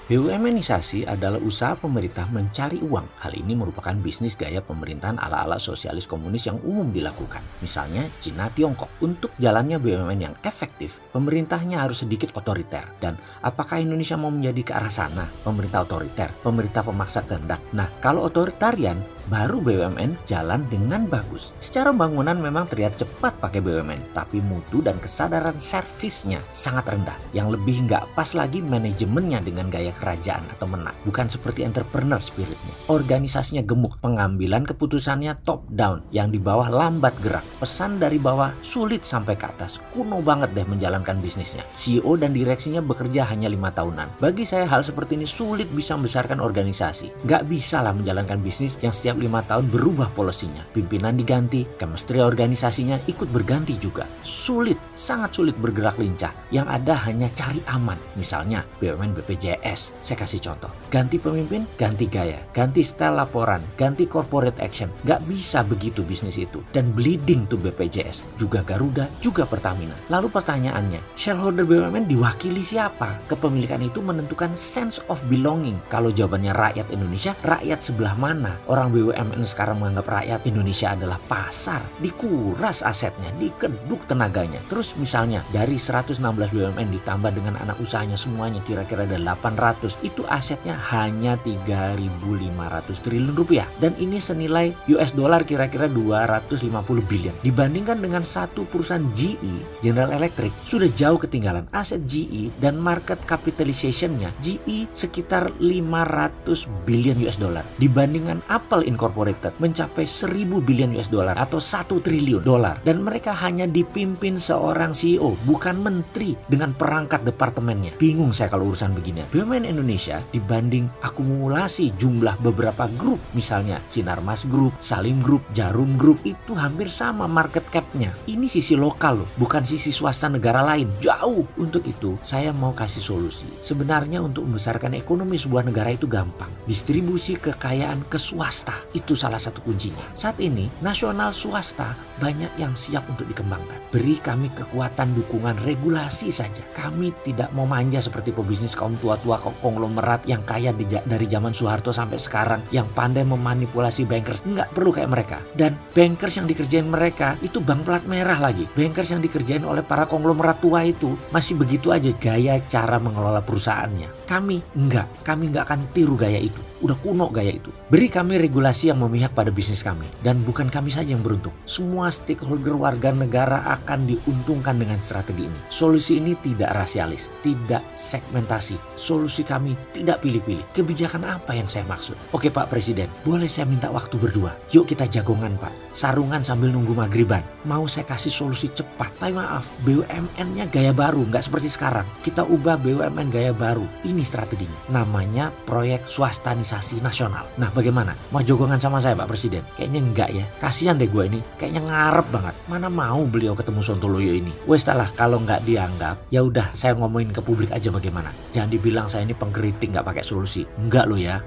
BUMNisasi adalah usaha pemerintah mencari uang. Hal ini merupakan bisnis gaya pemerintahan ala-ala sosialis komunis yang umum dilakukan. Misalnya Cina, Tiongkok. Untuk jalannya BUMN yang efektif, pemerintahnya harus sedikit otoriter. Dan apakah Indonesia mau menjadi ke arah sana? Pemerintah otoriter, pemerintah pemaksa kehendak. Nah, kalau otoritarian, baru BUMN jalan dengan bagus. Secara bangunan memang terlihat cepat pakai BUMN, tapi mutu dan kesadaran servisnya sangat rendah. Yang lebih nggak pas lagi manajemennya dengan gaya kerajaan atau menang. Bukan seperti entrepreneur spiritnya. Organisasinya gemuk, pengambilan keputusannya top down, yang di bawah lambat gerak. Pesan dari bawah sulit sampai ke atas. Kuno banget deh menjalankan bisnisnya. CEO dan direksinya bekerja hanya 5 tahunan. Bagi saya hal seperti ini sulit bisa membesarkan organisasi. Nggak bisa lah menjalankan bisnis yang setiap 5 tahun berubah polisinya. Pimpinan diganti, chemistry organisasinya ikut berganti juga. Sulit, sangat sulit bergerak lincah. Yang ada hanya cari aman. Misalnya BUMN BPJS. Saya kasih contoh. Ganti pemimpin, ganti gaya. Ganti style laporan, ganti corporate action. Nggak bisa begitu bisnis itu. Dan bleeding to BPJS. Juga Garuda, juga Pertamina. Lalu pertanyaannya, shareholder BUMN diwakili siapa? Kepemilikan itu menentukan sense of belonging. Kalau jawabannya rakyat Indonesia, rakyat sebelah mana? Orang BUMN sekarang menganggap rakyat Indonesia adalah pasar. Dikuras asetnya, dikeduk tenaganya. Terus misalnya dari 116 BUMN ditambah dengan anak usahanya semuanya kira-kira ada 800. Itu asetnya hanya 3.500 triliun rupiah. Dan ini senilai US dollar kira-kira 250 billion. Dibandingkan dengan satu perusahaan GE, General Electric, sudah jauh ketinggalan. Aset GE dan market capitalization-nya GE sekitar 500 billion US dollar. Dibandingkan Apple Incorporated mencapai 1000 billion US dollar atau 1 triliun dolar. Dan mereka hanya dipimpin seorang CEO, bukan menteri dengan perangkat departemennya. Bingung saya kalau urusan begini. BUMN Indonesia dibanding akumulasi jumlah beberapa grup, misalnya Sinarmas Group, Salim Group, Jarum Group, itu hampir sama market cap-nya. Ini sisi lokal loh, bukan sisi swasta negara lain. Jauh. Untuk itu, saya mau kasih solusi. Sebenarnya untuk membesarkan ekonomi sebuah negara itu gampang. Distribusi kekayaan ke swasta, itu salah satu kuncinya. Saat ini, nasional swasta banyak yang siap untuk dikembangkan. Beri kami kekuatan dukungan regulasi saja. Kami tidak mau manja seperti pebisnis kaum tua-tua konglomerat yang kaya dari zaman Soeharto sampai sekarang, yang pandai memanipulasi bankers. Nggak perlu kayak mereka. Dan bankers yang dikerjain mereka itu bank plat merah lagi. Bankers yang dikerjain oleh para konglomerat tua itu masih begitu aja gaya cara mengelola perusahaannya. Kami nggak akan tiru gaya itu. Udah kuno gaya itu. Beri kami regulasi yang memihak pada bisnis kami. Dan bukan kami saja yang beruntung. Semua stakeholder warga negara akan diuntungkan dengan strategi ini. Solusi ini tidak rasialis, tidak segmentasi. Solusi kami tidak pilih-pilih. Kebijakan apa yang saya maksud? Oke Pak Presiden, boleh saya minta waktu berdua? Yuk kita jagongan Pak. Sarungan sambil nunggu maghriban. Mau saya kasih solusi cepat. Tapi maaf, BUMN-nya gaya baru, nggak seperti sekarang. Kita ubah BUMN gaya baru. Ini strateginya. Namanya proyek swastanisasi nasional. Nah bagaimana? Mau jogongan sama saya Pak Presiden? Kayaknya enggak ya. Kasihan deh gue ini. Kayaknya ngarep banget. Mana mau beliau ketemu Sontoloyo ini. Wes lah, kalau nggak dianggap, ya udah saya ngomongin ke publik aja bagaimana. Jangan dibilang saya ini pengkritik nggak pakai solusi. Enggak loh ya.